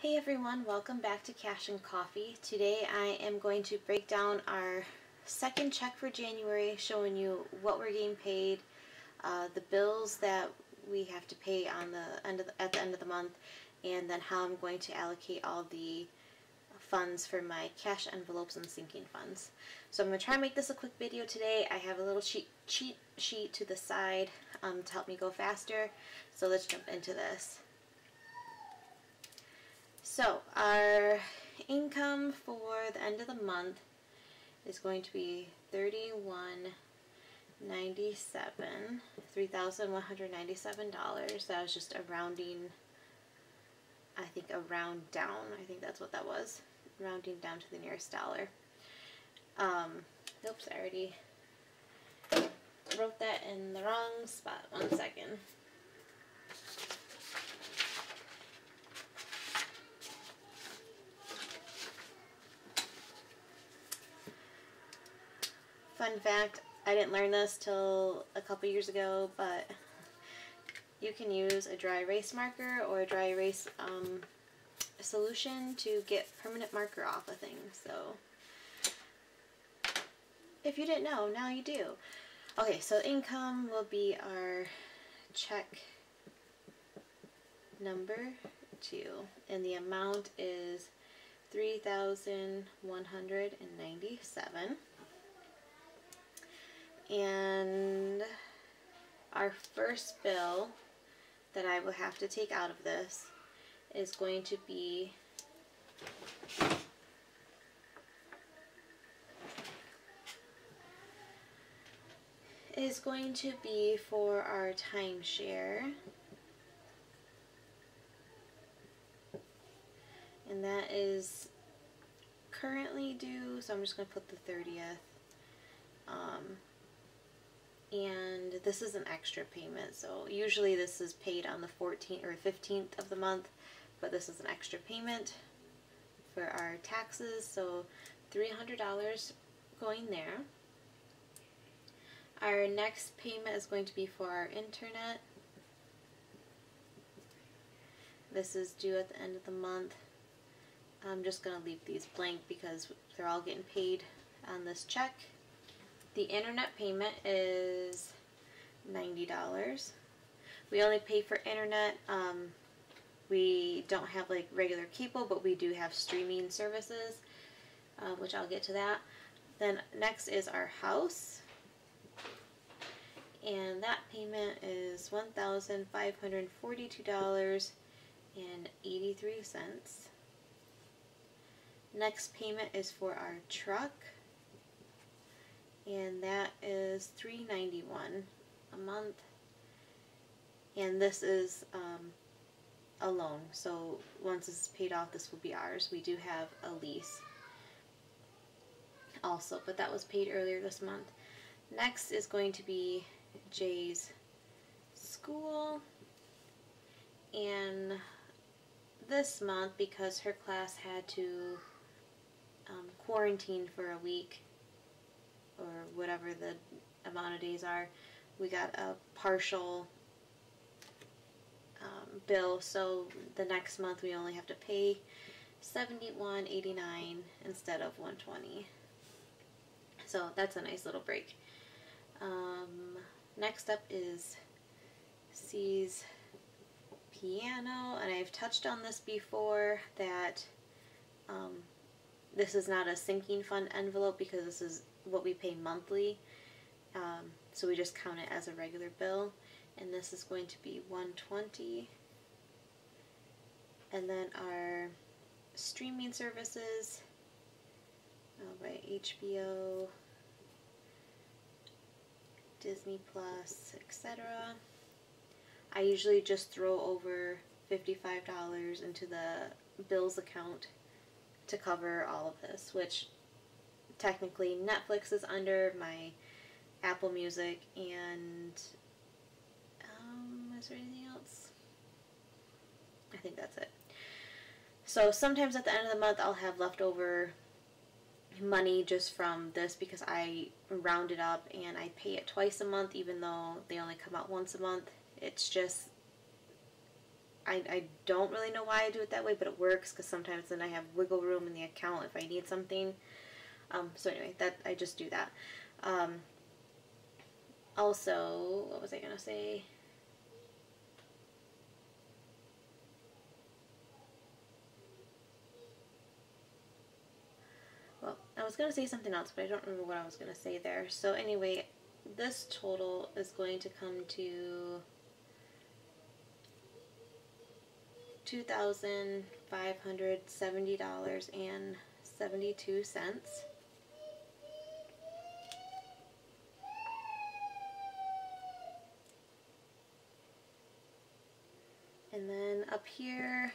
Hey everyone, welcome back to Cash and Coffee. Today I am going to break down our second check for January, showing you what we're getting paid, the bills that we have to pay on at the end of the month, and then how I'm going to allocate all the funds for my cash envelopes and sinking funds. So I'm going to try and make this a quick video today. I have a little cheat sheet to the side to help me go faster. So let's jump into this. So our income for the end of the month is going to be $3,197. That was just a rounding, I think a round down. I think that's what that was. Rounding down to the nearest dollar. Oops, I already wrote that in the wrong spot. 1 second. Fun fact, I didn't learn this till a couple years ago, but you can use a dry erase marker or a dry erase solution to get permanent marker off of things. So if you didn't know, now you do. Okay, so income will be our check number 2, and the amount is $3,197. And our first bill that I will have to take out of this is going to be for our timeshare, and that is currently due, so I'm just going to put the 30th. And this is an extra payment, so usually this is paid on the 14th or 15th of the month, but this is an extra payment for our taxes, so $300 going there. Our next payment is going to be for our internet. This is due at the end of the month. I'm just going to leave these blank because they're all getting paid on this check. The internet payment is $90. We only pay for internet. We don't have like regular cable, but we do have streaming services, which I'll get to that. Then next is our house, and that payment is $1,542.83. Next payment is for our truck, and that is $391 a month, and this is a loan, so once this is paid off, this will be ours. We do have a lease also, but that was paid earlier this month. Next is going to be Jay's school, and this month, because her class had to quarantine for a week, or whatever the amount of days are, we got a partial bill, so the next month we only have to pay $71.89 instead of $120. So that's a nice little break. Next up is C's piano, and I've touched on this before, that this is not a sinking fund envelope because this is what we pay monthly, so we just count it as a regular bill, and this is going to be $120. And then our streaming services, by HBO, Disney Plus, etc. I usually just throw over $55 into the bills account to cover all of this, which technically Netflix is under, my Apple Music, and is there anything else? I think that's it. So sometimes at the end of the month I'll have leftover money just from this because I round it up and I pay it twice a month even though they only come out once a month. It's just I don't really know why I do it that way, but it works because sometimes then I have wiggle room in the account if I need something. So anyway, I just do that. Also, what was I going to say? Well, I was going to say something else, but I don't remember what I was going to say there. So anyway, this total is going to come to $2,570.72. And then up here,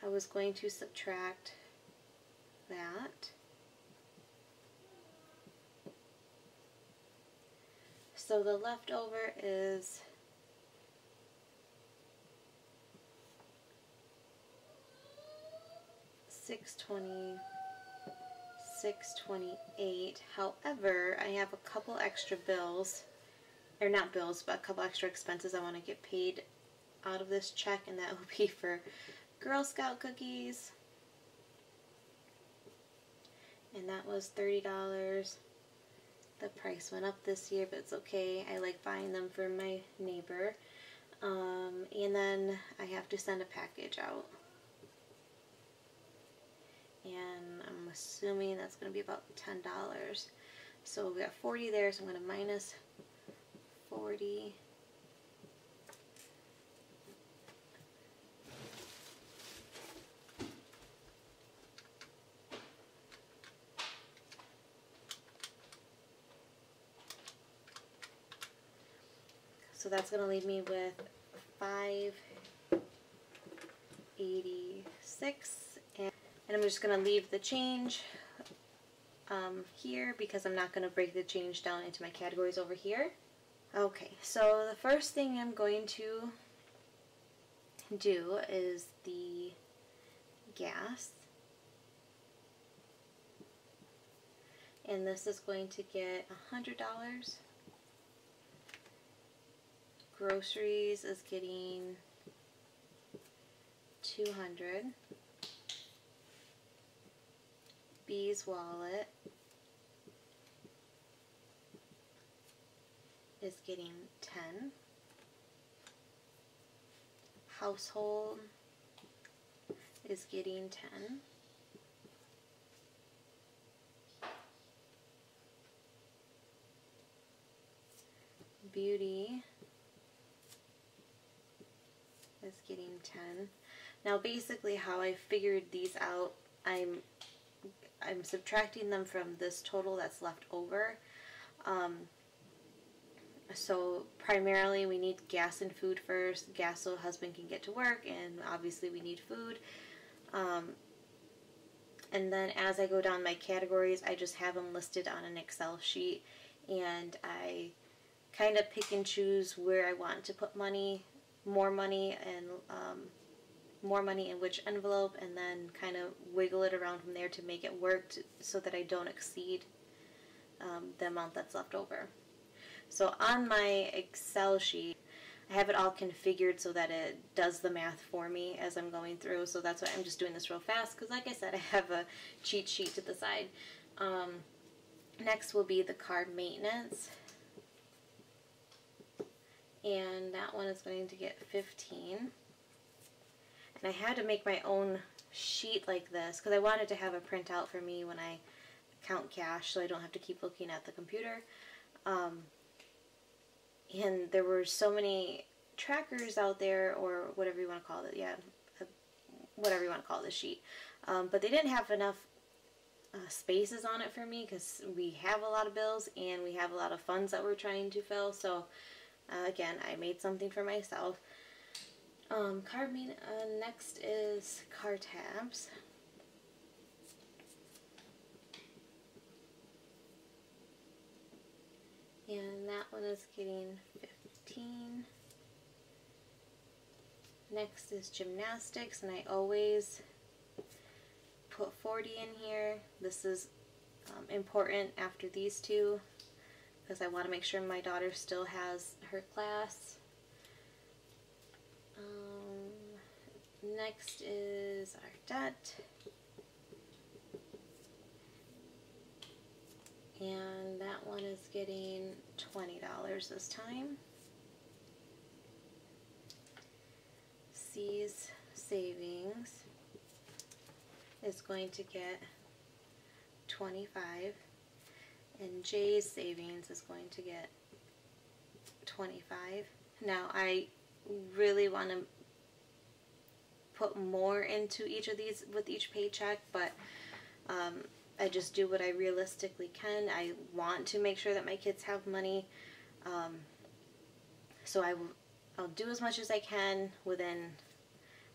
I was going to subtract that. So the leftover is $628. However, I have a couple extra bills, or not bills, but a couple extra expenses I want to get paid out of this check, and that will be for Girl Scout cookies. And that was $30. The price went up this year, but it's okay. I like buying them for my neighbor. And then I have to send a package out. And I'm assuming that's going to be about $10. So we got 40 there, so I'm going to minus 40. So that's going to leave me with $586, and I'm just going to leave the change here because I'm not going to break the change down into my categories over here. Okay, so the first thing I'm going to do is the gas, and this is going to get $100. Groceries is getting $200. Bee's wallet is getting $10. Household is getting $10. Beauty is getting $10. Now basically how I figured these out, I'm subtracting them from this total that's left over. So primarily we need gas and food first. Gas so husband can get to work, and obviously we need food. And then as I go down my categories, I just have them listed on an Excel sheet, and I kind of pick and choose where I want to put money, more money in which envelope, and then kind of wiggle it around from there to make it work so that I don't exceed the amount that's left over. So on my Excel sheet, I have it all configured so that it does the math for me as I'm going through. So that's why I'm just doing this real fast, because like I said, I have a cheat sheet to the side. Next will be the card maintenance. And that one is going to get $15. And I had to make my own sheet like this because I wanted to have a printout for me when I count cash, so I don't have to keep looking at the computer. And there were so many trackers out there, or whatever you want to call it, yeah, whatever you want to call the sheet. But they didn't have enough spaces on it for me because we have a lot of bills and we have a lot of funds that we're trying to fill. So again, I made something for myself. Next is car tabs. And that one is getting $15. Next is gymnastics, and I always put $40 in here. This is important after these two because I want to make sure my daughter still has her class. Next is our debt. And that one is getting $20 this time. C's savings is going to get 25, and J's savings is going to get 25. Now I really want to put more into each of these with each paycheck, but I just do what I realistically can. I want to make sure that my kids have money, so I'll do as much as I can within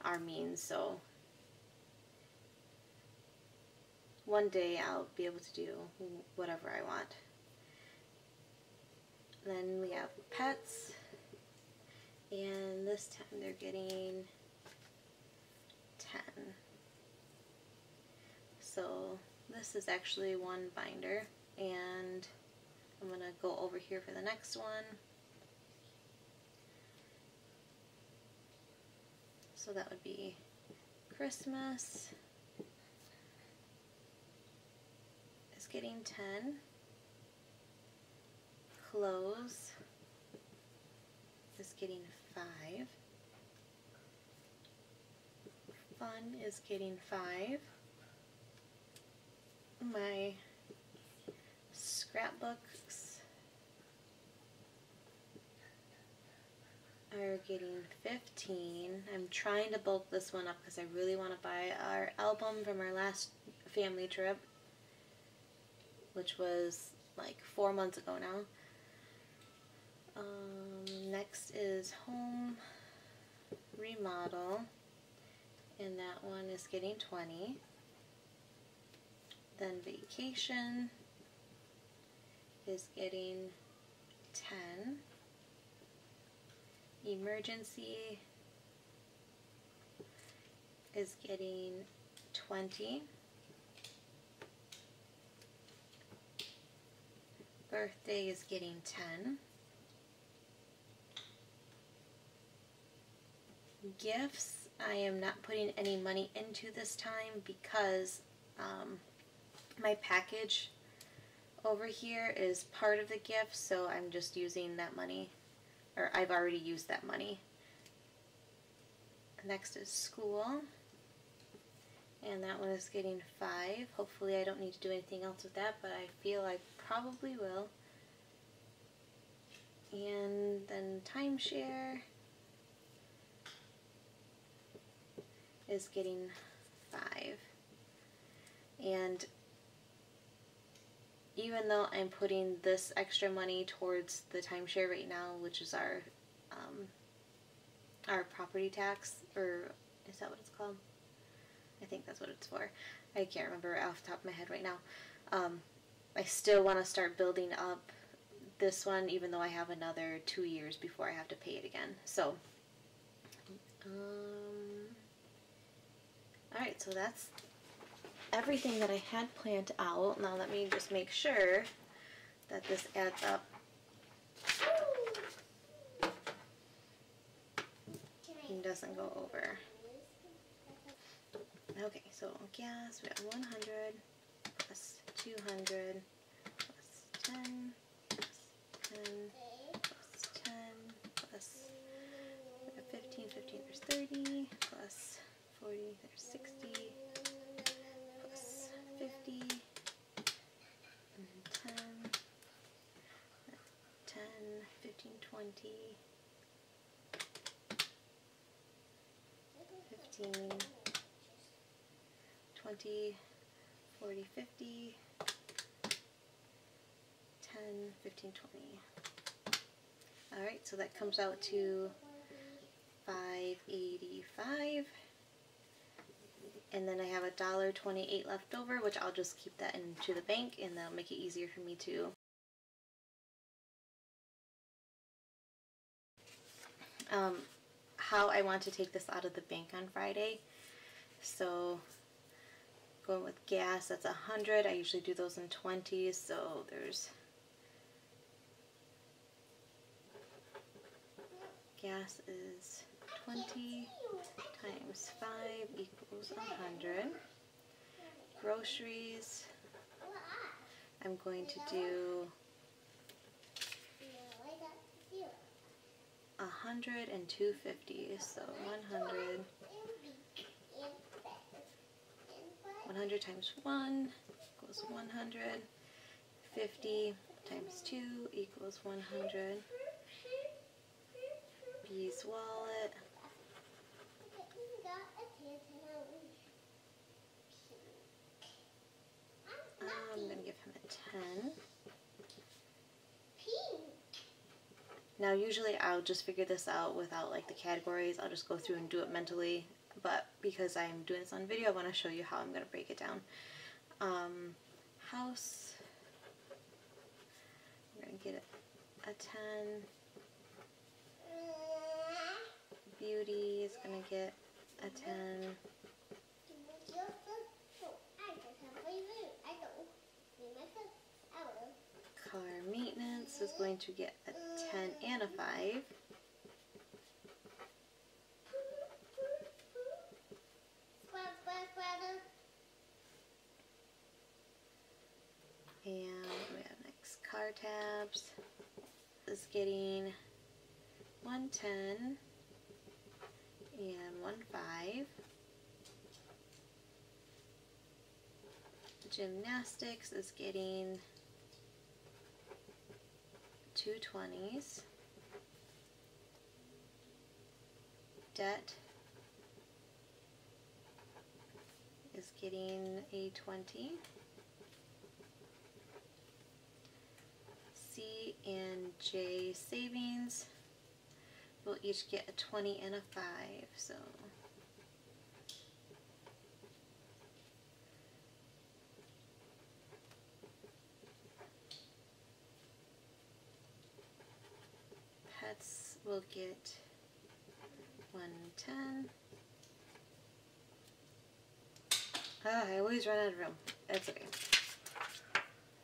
our means. So one day I'll be able to do whatever I want. Then we have pets, and this time they're getting 10. So this is actually one binder, and I'm going to go over here for the next one. So that would be Christmas is getting 10. Clothes is getting 5. Fun is getting 5. My scrapbooks are getting 15. I'm trying to bulk this one up because I really want to buy our album from our last family trip, which was like 4 months ago now. Next is home remodel, and that one is getting 20. Then vacation is getting 10. Emergency is getting 20. Birthday is getting 10. Gifts, I am not putting any money into this time because my package over here is part of the gift, so I'm just using that money, or I've already used that money. Next is school, and that one is getting 5. Hopefully I don't need to do anything else with that, but I feel I probably will. And then timeshare is getting 5. And even though I'm putting this extra money towards the timeshare right now, which is our property tax, or is that what it's called? I think that's what it's for. I can't remember off the top of my head right now. I still want to start building up this one, even though I have another 2 years before I have to pay it again. So, alright, so that's everything that I had planned out. Now let me just make sure that this adds up. And doesn't go over. Okay, so gas, we have 100 plus 200 plus 10 plus 10 plus 10 plus 15, there's 30 plus 40, there's 60 plus 50 and 10, 15, 20, 15, 20, 40, 50, 10, 15, 20. Alright, so that comes out to $5.85. And then I have $1.28 left over, which I'll just keep that into the bank, and that'll make it easier for me to how I want to take this out of the bank on Friday. So going with gas, that's 100. I usually do those in 20s, so there's gas is 20 times 5 equals 100. Groceries, I'm going to do 100 and 250, so 100 times 1 equals 100, 50 times 2 equals 100, B's wallet, I'm going to give him a 10. Now usually I'll just figure this out without like the categories. I'll just go through and do it mentally, but because I'm doing this on video, I want to show you how I'm going to break it down. House, I'm going to get a 10. Beauty is going to get a 10. Car maintenance is going to get a 10 and a 5. And we have next car tabs is getting 110 and 15. Gymnastics is getting 2 20s. Debt is getting a 20. C and J savings will each get a 20 and a 5. So pets will get 110. I always run out of room. That's okay.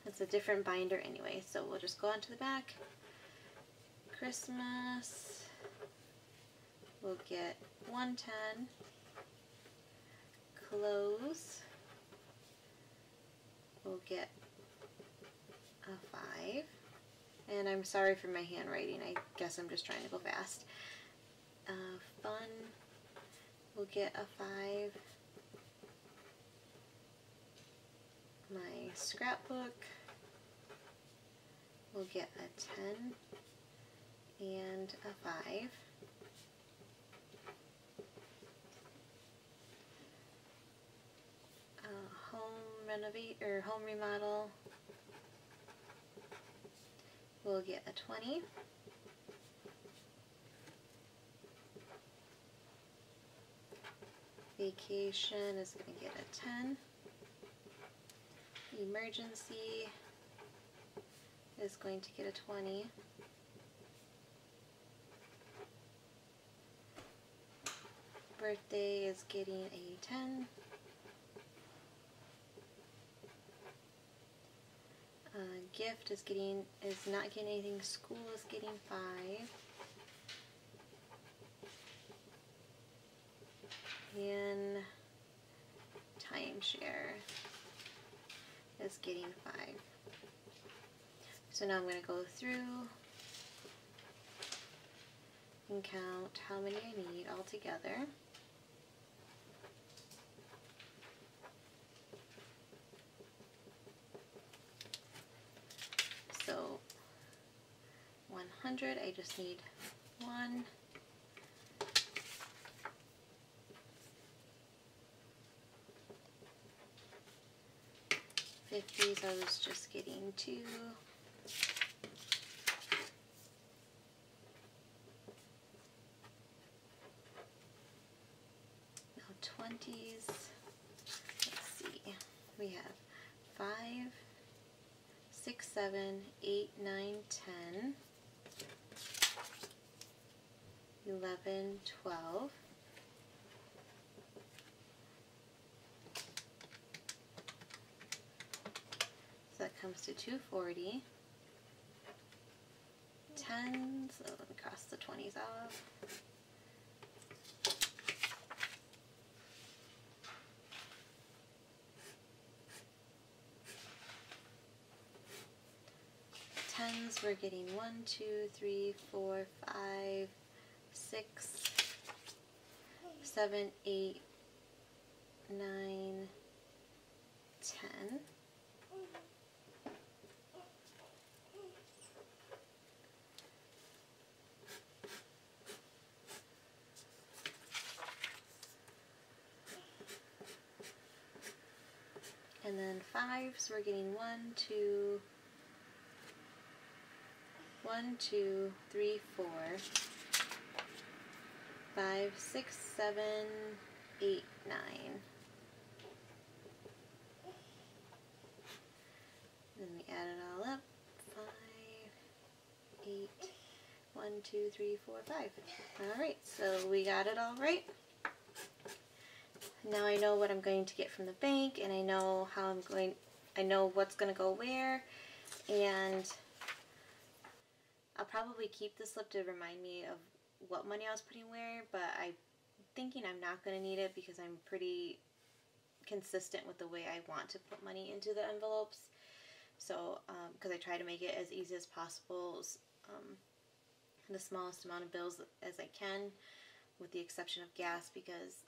It's a different binder anyway, so we'll just go on to the back. Christmas will get 110. Clothes will get a 5. And I'm sorry for my handwriting. I guess I'm just trying to go fast. Fun will get a 5. My scrapbook will get a 10 and a 5. Home remodel will get a 20. Vacation is going to get a 10. Emergency is going to get a 20. Birthday is getting a 10. Gift is not getting anything. School is getting 5. And timeshare is getting 5. So now I'm going to go through and count how many I need altogether. So 100, I just need 1. $50s, I was just getting 2. Now 20s, let's see, we have 5, 6, 7, 8, 9, 10, 11, 12. So that comes to 240. 10s, so let me cross the 20s off. ones, we're getting 1, 2, 3, 4, 5, 6, 7, 8, 9, 10. And then 5s, we're getting 1, 2, 3, 4, 5, 6, 7, 8, 9. Then we add it all up. 5, 8, 1, 2, 3, 4, 5. Alright, so we got it all right. Now I know what I'm going to get from the bank, and I know I know what's going to go where, and I'll probably keep the slip to remind me of what money I was putting where, but I'm thinking I'm not going to need it because I'm pretty consistent with the way I want to put money into the envelopes. So, because I try to make it as easy as possible, the smallest amount of bills as I can, with the exception of gas, because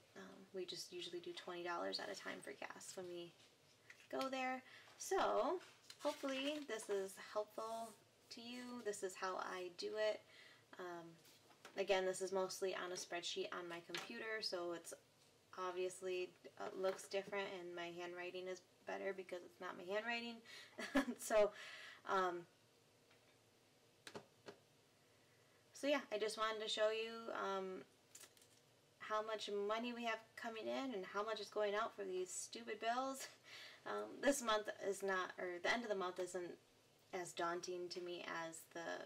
we just usually do $20 at a time for gas when we go there. So hopefully this is helpful to you. This is how I do it. Again, this is mostly on a spreadsheet on my computer, so it's obviously looks different, and my handwriting is better because it's not my handwriting. So yeah, I just wanted to show you how much money we have coming in and how much is going out for these stupid bills. This month is not, or the end of the month isn't as daunting to me as the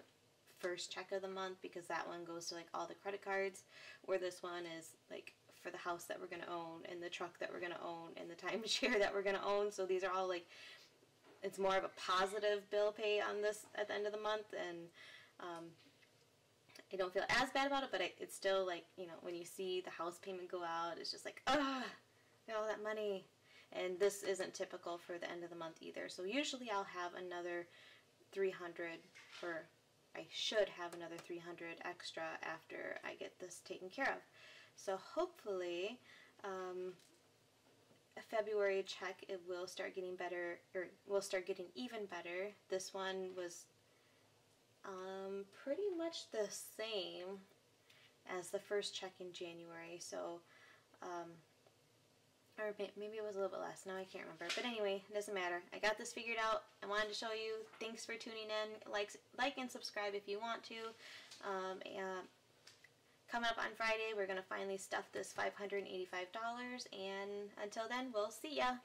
first check of the month, because that one goes to like all the credit cards, where this one is like for the house that we're going to own, and the truck that we're going to own, and the timeshare that we're going to own. So these are all like, it's more of a positive bill pay on this at the end of the month, and I don't feel as bad about it, but it's still like, you know, when you see the house payment go out, it's just like, ugh, all that money. And this isn't typical for the end of the month either. So usually I'll have another 300, or I should have another 300 extra after I get this taken care of. So hopefully a February check, it will start getting better, or will start getting even better. This one was pretty much the same as the first check in January, so or maybe it was a little bit less. Now I can't remember, but anyway, it doesn't matter. I got this figured out. I wanted to show you. Thanks for tuning in. Like and subscribe if you want to. Coming up on Friday, we're going to finally stuff this $585, and until then, we'll see ya.